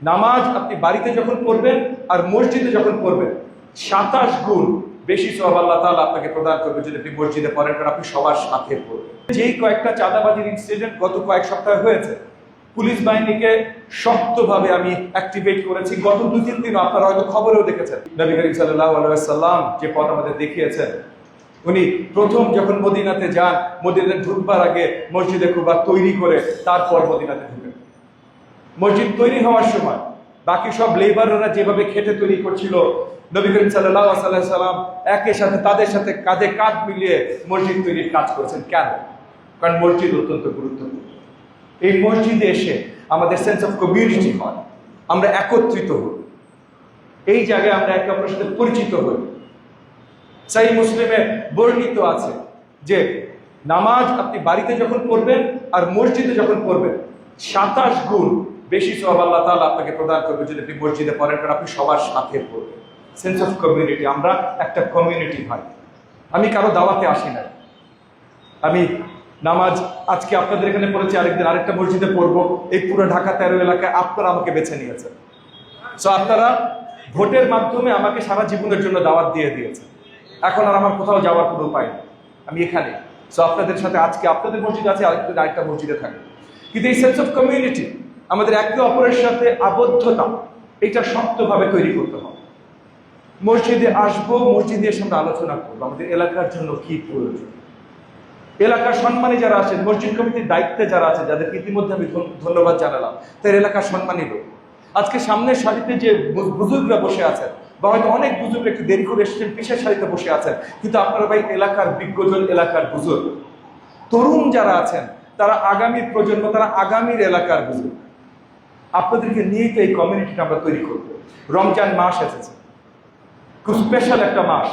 নামাজ আপনি বাড়িতে যখন পড়বেন আর মসজিদে যখন পড়বেন 27 গুণ বেশি সওয়াব আল্লাহ তাআলা আপনাকে প্রদান করবে যদি আপনি মসজিদে পড়েন, কারণ আপনি সবার সাথে পড়বেন। যেই কয়েকটা চাঁদাবাজির ইনসিডেন্ট গত কয়েক সপ্তাহে হয়েছে, পুলিশ বাহিনীকে শক্তভাবে আমি অ্যাক্টিভেট করেছি। গত 2-3 দিন আপনারা হয়তো খবরেও দেখেছেন, নবী করিম সাল্লাল্লাহু আলাইহি ওয়াসাল্লাম যে পথ আমাদের দেখিয়েছেন, উনি প্রথম যখন মদিনাতে যান, মদিনাতে ঢুকবার আগে মসজিদে কুবা তৈরি করে তারপর মদিনাতে ঢুকেন। মসজিদ তৈরি হওয়ার সময় বাকি সব লেবাররা যেভাবে খেটে তৈরি করছিল, নবী করিম সাল্লাল্লাহু আলাইহি ওয়াসাল্লাম একের সাথে তাদের সাথে কাঁধে কাঁধ মিলিয়ে মসজিদ তৈরির কাজ করেছেন। কেন? কারণ মসজিদ অত্যন্ত গুরুত্বপূর্ণ। এই মসজিদে এসে আমাদের সেন্স অফ কমিউনিটি হয়, আমরা একত্রিত হই, এই জায়গায় আমরা একে অপরের সাথে পরিচিত হই। সহিহ মুসলিমে বর্ণিত আছে যে নামাজ আপনি বাড়িতে যখন পড়বেন আর মসজিদে যখন পড়বেন 27 গুণ বেশি সওয়াব আল্লাহ তাআলা আপনাকে প্রদান করবে যদি আপনি মসজিদে পড়েন, কারণ আপনি সবার সাথে পড়বেন। সেন্স অফ কমিউনিটি, আমরা একটা কমিউনিটি হয়। আমি কারো দাওয়াতে আসি না, আমি নামাজ আজকে আপনাদের এখানে পড়েছি, আরেকদিন আরেকটা মসজিদে পড়বো। এই পুরো ঢাকা 13 এলাকায় আপনারা আমাকে বেছে নিয়েছেন। সো আপনারা ভোটের মাধ্যমে আমাকে সারা জীবনের জন্য দাওয়াত দিয়ে দিয়েছেন। এখন আর আমার কোথাও যাওয়ার কোনো উপায় নেই, আমি এখানে। সো আপনাদের সাথে আজকে আপনাদের মসজিদ আছে, আরেকদিন আরেকটা মসজিদে থাকবে। কিন্তু এই সেন্স অফ কমিউনিটি, আমাদের একে অপরের সাথে আবদ্ধতা, এটা শক্তভাবে তৈরি করতে হবে। মসজিদে আসবো, মসজিদে এসে আমরা আলোচনা করবো আমাদের এলাকার জন্য কি প্রয়োজন। এলাকার সম্মানী যারা আছেন, মসজিদ কমিটির দায়িত্বে যারা আছে, যাদেরকে ইতিমধ্যে আমি ধন্যবাদ জানালাম, তার এলাকার সম্মানী লোক। আজকে সামনের সারিতে যে বুজুর্গরা বসে আছেন, বা হয়তো অনেক বুজুর্গ একটু দেরি করে এসেছেন, পিছের সারিতে বসে আছেন, কিন্তু আপনারা ভাই এলাকার বিজ্ঞজন, এলাকার বুজুর্গ। তরুণ যারা আছেন তারা আগামীর প্রজন্ম, তারা আগামীর এলাকার বুজুর্গ। আপনাদেরকে নিয়েই তো এই কমিউনিটিটা আমরা তৈরি করবো। রমজান মাস এসেছে, খুব স্পেশাল একটা মাস।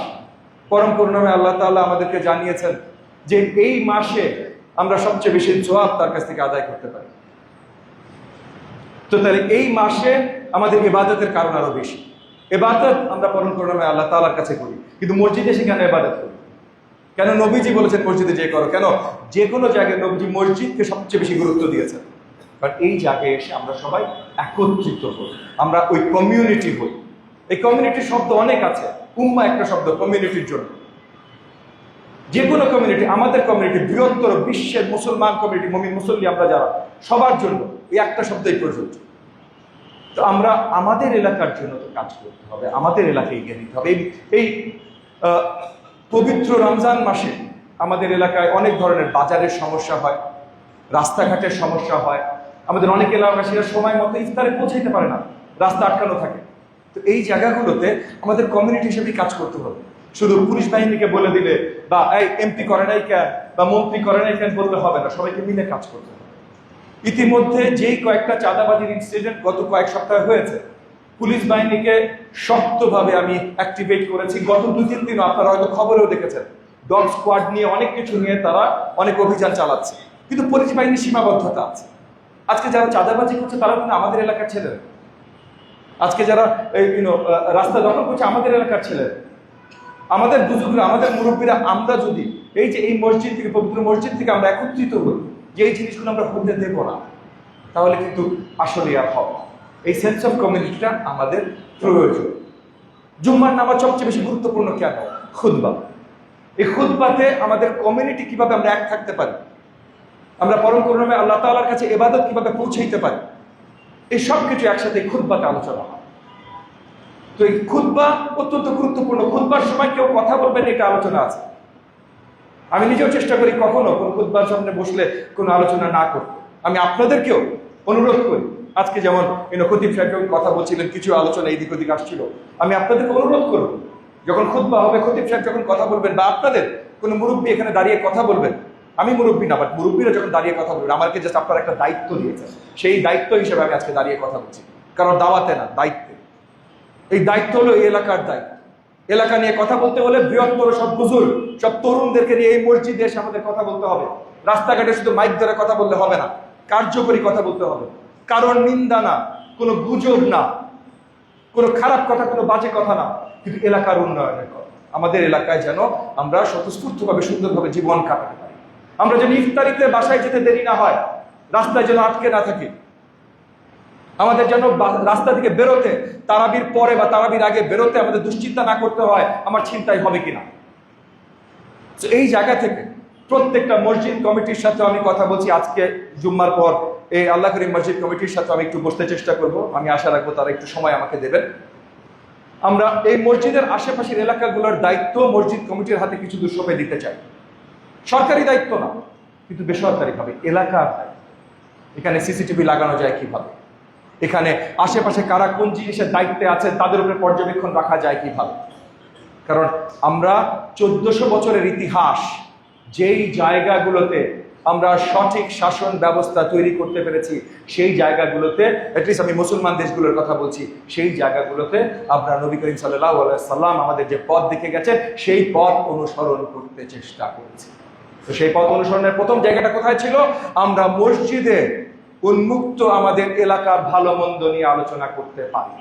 পরম করুণাময় আল্লাহ তাআলা আমাদেরকে জানিয়েছেন যে এই মাসে আমরা সবচেয়ে বেশি সওয়াব তার কাছ থেকে আদায় করতে পারি। তো তাহলে এই মাসে আমাদের ইবাদতের কারণ আরো বেশি। ইবাদত আমরা পরম করুণাময় আল্লাহ তাআলার কাছে করি, কিন্তু মসজিদে এসে কেন ইবাদত করি? কেন নবীজি বলেছেন মসজিদে যে করো? কেন যে কোনো জায়গায় নবীজি মসজিদকে সবচেয়ে বেশি গুরুত্ব দিয়েছেন? কারণ এই জায়গায় এসে আমরা সবাই একত্রিত হই, আমরা ওই কমিউনিটি হই। এই কমিউনিটির শব্দ অনেক আছে, উম্মাহ একটা শব্দ কমিউনিটির জন্য। যে কোনো কমিউনিটি, আমাদের কমিউনিটি, বৃহত্তর বিশ্বের মুসলমান কমিউনিটি, মুমিন মুসল্লি আমরা যারা, সবার জন্য এই একটা শব্দই প্রযোজ্য। তো আমরা আমাদের এলাকার জন্য তো কাজ করতে হবে, আমাদের এলাকায় এগিয়ে দিতে হবে। এই পবিত্র রমজান মাসে আমাদের এলাকায় অনেক ধরনের বাজারের সমস্যা হয়, রাস্তাঘাটের সমস্যা হয়। আমাদের অনেক এলাকাবাসীরা সময় মতো ইফতারে পৌঁছাইতে পারে না, রাস্তা আটকানো থাকে। তো এই জায়গাগুলোতে আমাদের কমিউনিটি হিসেবে কাজ করতে হবে। শুধু পুলিশ বাহিনীকে বলে দিলে বা এই এমপি করে নাই কেন বা মন্ত্রী করে নাই কেন বললে হবে না, সবাইকে মিলে কাজ করতে হবে। ইতিমধ্যে যেই কয়েকটা চাঁদাবাজির ইনসিডেন্ট গত কয়েক সপ্তাহে হয়েছে, পুলিশ বাহিনীকে শক্তভাবে আমি অ্যাক্টিভেট করেছি। গত 2-3 দিন আপনারা হয়তো খবরেও দেখেছেন, ডগ স্কোয়াড নিয়ে অনেক কিছু নিয়ে তারা অনেক অভিযান চালাচ্ছে, কিন্তু পুলিশ বাহিনীর সীমাবদ্ধতা আছে। আজকে যারা চাঁদাবাজি করছে তারা কিন্তু আমাদের এলাকার ছেলেরা, আজকে যারা রাস্তা দখল করছে আমাদের এলাকার ছেলেরা, আমাদের বুজুর্গরা, আমাদের মুরব্বীরা। আমরা যদি এই যে এই মসজিদ থেকে, পবিত্র মসজিদ থেকে আমরা একত্রিত হই, যে এই জিনিসগুলো আমরা হতে দেবো না, তাহলে কিন্তু আসলে আর হবে। এই সেন্স অফ কমিউনিটিটা আমাদের প্রয়োজন। জুম্মার নামাজ সবচেয়ে বেশি গুরুত্বপূর্ণ কেন? খুতবা। এই খুতবাতে আমাদের কমিউনিটি কিভাবে আমরা এক থাকতে পারি, আমরা পরম করুণাময় আল্লাহ তাআলার কাছে ইবাদত কিভাবে পৌঁছাইতে পারি, এই সব কিছু একসাথে খুতবাতে আলোচনা হয়। তো এই খুতবা অত্যন্ত গুরুত্বপূর্ণ। খুতবার সময় কেউ কথা বলবেন, এটা আলোচনা আছে। আমি নিজেও চেষ্টা করি কখনো কোন খুতবার সামনে বসলে কোনো আলোচনা না করতে। আমি আপনাদেরকেও অনুরোধ করি, আজকে যেমন খতিব সাহেব যখন কথা বলছিলেন, কিছু আলোচনা এইদিক ওদিক আসছিল, আমি আপনাদেরকে অনুরোধ করব, যখন খুতবা হবে, খতিব সাহেব যখন কথা বলবেন, বা আপনাদের কোনো মুরব্বী এখানে দাঁড়িয়ে কথা বলবেন, আমি মুরব্বী না, বাট মুরব্বীরা যখন দাঁড়িয়ে কথা বলবেন, আমাকে জাস্ট আপনারা একটা দায়িত্ব দিয়েছেন, সেই দায়িত্ব হিসেবে আমি আজকে দাঁড়িয়ে কথা বলছি। কারণ দাওয়াতে না, দায়িত্বে। এই দায়িত্ব হলো এই এলাকার দায়িত্ব। এলাকা নিয়ে কথা বলতে হলে বৃহত্তর সব বুজুর্গ, সব তরুণদেরকে নিয়ে এই মসজিদে এসে আমাদের কথা বলতে হবে। রাস্তাঘাটে শুধু মাইক ধরে কথা বললে হবে না, কার্যকরী কথা বলতে হবে। কারণ নিন্দা না, কোনো গুজব না, কোনো খারাপ কথা, কোনো বাজে কথা না, কিন্তু এলাকার উন্নয়নের কথা। আমাদের এলাকায় যেন আমরা স্বতঃস্ফূর্তভাবে সুন্দরভাবে জীবন কাটাতে পারি। আমরা যেন ইফতারিতে বাসায় যেতে দেরি না হয়, রাস্তায় যেন আটকে না থাকি। আমাদের যেন রাস্তা থেকে বেরোতে, তারাবির পরে বা তারাবির আগে বেরোতে আমাদের দুশ্চিন্তা না করতে হয় আমার ছিনতাই হবে কিনা। তো এই জায়গা থেকে প্রত্যেকটা মসজিদ কমিটির সাথে আমি কথা বলছি, আজকে জুম্মার পর এই আল্লাহ করিম মসজিদ কমিটির সাথে আমি একটু বসতে চেষ্টা করব। আমি আশা রাখবো তারা একটু সময় আমাকে দেবেন। আমরা এই মসজিদের আশেপাশের এলাকাগুলোর দায়িত্ব মসজিদ কমিটির হাতে কিছু দূর সঁপে দিতে চাই। সরকারি দায়িত্ব না, কিন্তু বেসরকারিভাবে এলাকার দায়িত্ব। এখানে সিসিটিভি লাগানো যায় কিভাবে, এখানে আশেপাশে কারা কোন জিনিসের দায়িত্বে আছে তাদের উপরে পর্যবেক্ষণ রাখা যায় কিভাবে। কারণ আমরা 1400 বছরের ইতিহাস, যেই জায়গাগুলোতে আমরা সঠিক শাসন ব্যবস্থা তৈরি করতে পেরেছি, সেই জায়গাগুলোতে, অ্যাটলিস্ট আমি মুসলমান দেশগুলোর কথা বলছি, সেই জায়গাগুলোতে আমরা নবী করিম সাল্লাল্লাহু আলাইহি সাল্লাম আমাদের যে পথ দেখে গেছেন সেই পথ অনুসরণ করতে চেষ্টা করেছি। তো সেই পথ অনুসরণের প্রথম জায়গাটা কোথায় ছিল? আমরা মসজিদে উন্মুক্ত আমাদের এলাকার ভালো মন্দ নিয়ে আলোচনা করতে পারি।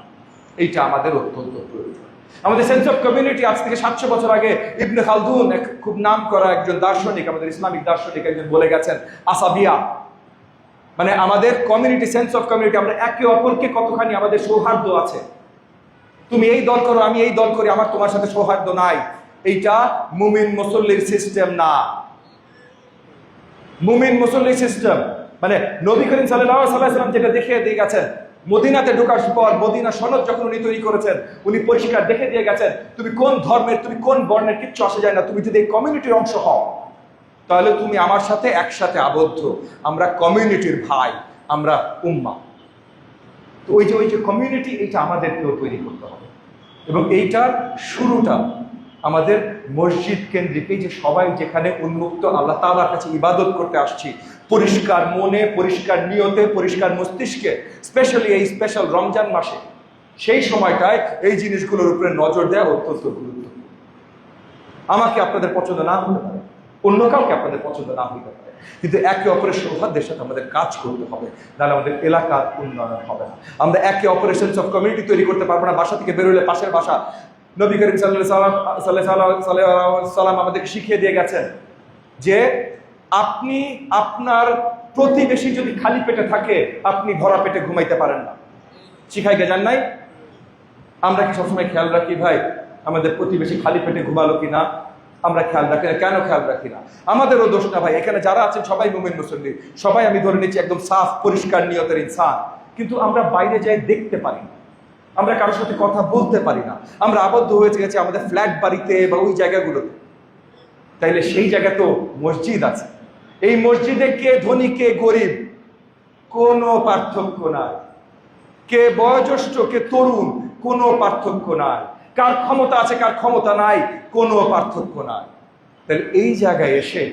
এইটা আমাদের অত্যন্ত প্রয়োজন। আমাদের সেন্স অফ কমিউনিটি আজ থেকে 700 বছর আগে ইবনে খালদুন, খুব নাম করা একজন দার্শনিক, আমাদের ইসলামিক দার্শনিক একজন, বলে গেছেন আসাবিয়া, মানে আমাদের কমিউনিটি, সেন্স অফ কমিউনিটি, আমরা একে অপরকে কতখানি আমাদের সৌহার্দ্য আছে। তুমি এই দল করো, আমি এই দল করি, আমার তোমার সাথে সৌহার্দ্য নাই। এইটা মুমিন মুসল্লির সিস্টেম না। মুমিন মুসল্লির সিস্টেম মানে নবী করিম সাল্লাল্লাহু আলাইহি ওয়াসাল্লাম যেটা দেখিয়ে দিয়ে গেছেন, মদিনাতে ঢোকার পর মদিনা সনদ যখন উনি তৈরি করেছেন, উনি পরিষ্কার দেখে দিয়ে গেছেন তুমি কোন ধর্মের, তুমি কোন বর্ণের, কিচ্ছু আসে যায় না। তুমি যদি এই কমিউনিটির অংশ হও তাহলে তুমি আমার সাথে একসাথে আবদ্ধ। আমরা কমিউনিটির ভাই, আমরা উম্মাহ। তো ওই যে কমিউনিটি, এইটা আমাদেরকেও তৈরি করতে হবে। এবং এইটার শুরুটা আমাদের মসজিদ কেন্দ্রিক, এই যে সবাই যেখানে উন্মুক্ত আল্লাহ তাআলার কাছে ইবাদত করতে আসছি, পরিষ্কার মনে, পরিষ্কার নিয়তে, পরিষ্কার মস্তিষ্কে, স্পেশালি এই স্পেশাল রমজান মাসে, সেই সময়টায় এই জিনিসগুলোর উপরে নজর দেওয়া অত্যন্ত গুরুত্বপূর্ণ। আমাকে আপনাদের পছন্দ না হতে পারে, অন্য কাউকে আপনাদের পছন্দ না হতে পারে, কিন্তু একে অপরের সৌহার্দ্যের সাথে আমাদের কাজ করতে হবে, নাহলে আমাদের এলাকার উন্নয়ন হবে না। আমরা একে অপরের সেন্স অফ কমিউনিটি তৈরি করতে পারবো না। বাসা থেকে বেরোলে পাশের বাসা, নবী করিম সাল্লাল্লাহু আলাইহি সাল্লাম আমাদেরকে শিখিয়ে দিয়ে গেছেন যে আপনি আপনার প্রতিবেশী যদি খালি পেটে থাকে, আপনি ভরা পেটে ঘুমাইতে পারেন না। শিখাইতে যান নাই? আমরা কি সবসময় খেয়াল রাখি ভাই আমাদের প্রতিবেশী খালি পেটে ঘুমালো কিনা? আমরা খেয়াল রাখি না। কেন খেয়াল রাখি না? আমাদেরও দোষ না ভাই। এখানে যারা আছেন সবাই মুমিন মুসল্লি, সবাই আমি ধরে নিচ্ছি একদম সাফ পরিষ্কার নিয়তের ইনসান, কিন্তু আমরা বাইরে যাই দেখতে পারি না, আমরা কারোর সাথে কথা বলতে পারি না, আমরা আবদ্ধ হয়ে গেছি আমাদের ফ্ল্যাট বাড়িতে বা ওই জায়গাগুলোতে। তাইলে সেই জায়গায় তো মসজিদ আছে। এই মসজিদে কে ধনী কে গরিব কোনো পার্থক্য নাই, কে বয়োজ্যেষ্ঠ কে তরুণ কোনো পার্থক্য নাই, কার ক্ষমতা আছে কার ক্ষমতা নাই কোনো পার্থক্য নাই। তাহলে এই জায়গায় এসে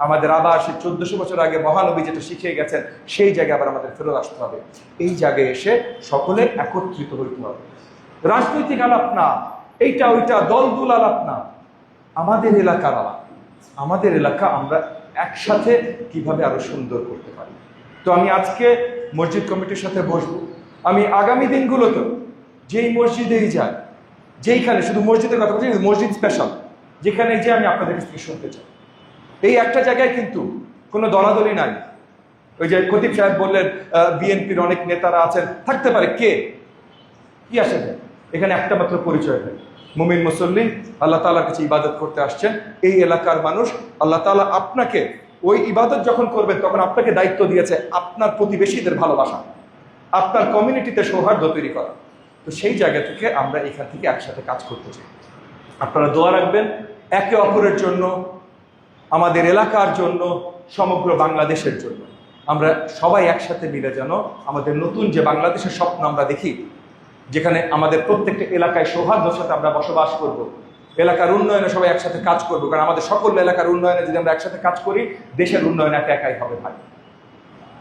আমাদের আবার সেই 1400 বছর আগে মহানবী যেটা শিখিয়ে গেছেন সেই জায়গায় আবার আমাদের ফেরত আসতে হবে। এই জায়গায় এসে সকলে একত্রিত হইতে হবে। রাজনৈতিক আলাপ না, এইটা ওইটা দলদুল আলাপ না, আমাদের এলাকার আলাপ, আমাদের এলাকা আমরা একসাথে কিভাবে আরো সুন্দর করতে পারি। তো আমি আজকে মসজিদ কমিটির সাথে বসবো। আমি আগামী দিনগুলোতে যেই মসজিদেই যাই, যেইখানে, শুধু মসজিদের কথা বলছি, মসজিদ স্পেশাল, যেখানে যে আমি আপনাদের কাছ থেকে শুনতে চাই। এই একটা জায়গায় কিন্তু কোনো দলাদলি নাই। ওই যে খতিব সাহেব বললেন বিএনপির অনেক নেতারা আছেন, থাকতে পারে, কে কি আসে, এখানে একটা মাত্র পরিচয় নেই, মুমিন মুসল্লি আল্লাহ তাআলার কাছে ইবাদত করতে আসছেন এই এলাকার মানুষ। আল্লাহ তাআলা আপনাকে ওই ইবাদত যখন করবেন তখন আপনাকে দায়িত্ব দিয়েছে আপনার প্রতিবেশীদের ভালোবাসা, আপনার কমিউনিটিতে সৌহার্দ্য তৈরি করা। তো সেই জায়গা থেকে আমরা এখান থেকে একসাথে কাজ করতে চাই। আপনারা দোয়া রাখবেন একে অপরের জন্য, আমাদের এলাকার জন্য, সমগ্র বাংলাদেশের জন্য। আমরা সবাই একসাথে মিলে যেন আমাদের নতুন যে বাংলাদেশের স্বপ্ন আমরা দেখি, যেখানে আমাদের প্রত্যেকটা এলাকায় সৌহার্দ্যের সাথে আমরা বসবাস করব, এলাকার উন্নয়নে সবাই একসাথে কাজ করব। কারণ আমাদের সকল এলাকার উন্নয়নে যদি আমরা একসাথে কাজ করি, দেশের উন্নয়ন একা একাই হবে ভাই।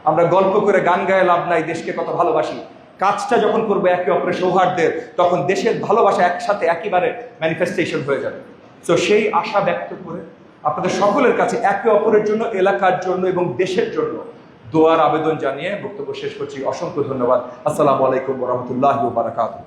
আমরা গল্প করে গান গায়ে লাভ নাই, দেশকে কত ভালোবাসি। কাজটা যখন করবো একে অপরের সৌহার্দ্যের, তখন দেশের ভালোবাসা একসাথে একেবারে ম্যানিফেস্টেশন হয়ে যাবে। তো সেই আশা ব্যক্ত করে আপনাদের সকলের কাছে একে অপরের জন্য, এলাকার জন্য এবং দেশের জন্য দোয়ার আবেদন জানিয়ে বক্তব্য শেষ করছি। অসংখ্য ধন্যবাদ। আসসালামু আলাইকুম ওয়া রাহমাতুল্লাহি ওয়া বারাকাতুহু।